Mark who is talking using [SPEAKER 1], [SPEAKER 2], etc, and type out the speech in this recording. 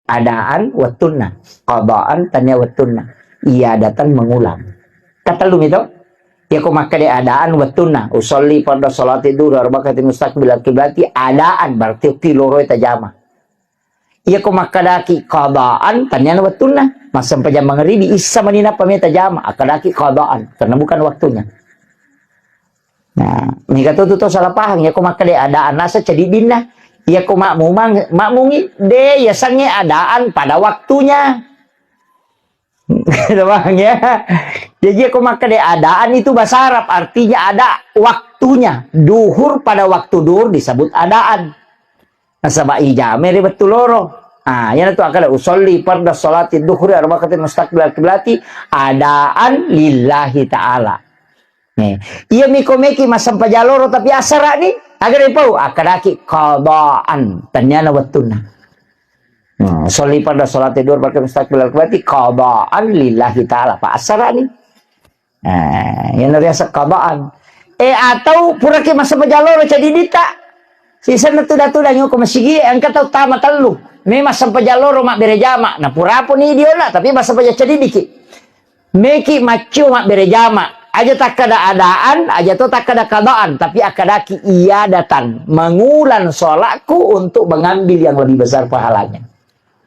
[SPEAKER 1] adaan wattunna, qadaan tanya wattunna, iadatan mengulang. Kata lu itu, ya ku maka de adaan wattunna, usolli pada salat tidur arba'atin mustaqbil kiblati, adaan berarti kiloro eta jama. Ya ku maka daki qadaan tanya wattunna, masa pajam mangribi isa manina pameta jama, akadaki qadaan karena bukan waktunya. Nah, nika tuh salah paham ya ku maka de adaan nasa jadi dinna. Ya ku makmungi de ya sange adaan pada waktunya. Bang ya. Jadi aku maka de adaan itu bahasa Arab artinya ada waktunya. Duhur pada waktu duhur disebut adaan. Nasaba ijame betul loro. Ah, ya itu akala usolli farda salati duhuri arba'atin mustaqbil qiblati adaan lillahi taala. Nih, iya mikomeki masam pajaloro tapi asara nih. Agar ipau akadaki qadaan tanyana wattuna. Sholli pada salat tidur pakai mustaqbil berarti qadaan lillahi taala. Pak asara nih. Yang nariasa qadaan. Atau pura ke masa pajaloro jadi dita. Sisa natu-datu dan nyuko masigi angkat tau tama telu. Me masa pajaloro mak berejama. Nah pura pun ni dia lah tapi masa pajal jadi dikit. Meki macu mak berejama. Aja tak kada adaan, aja tuh tak kada kadaan, tapi akadaki ia datang mengulang sholatku untuk mengambil yang lebih besar pahalanya.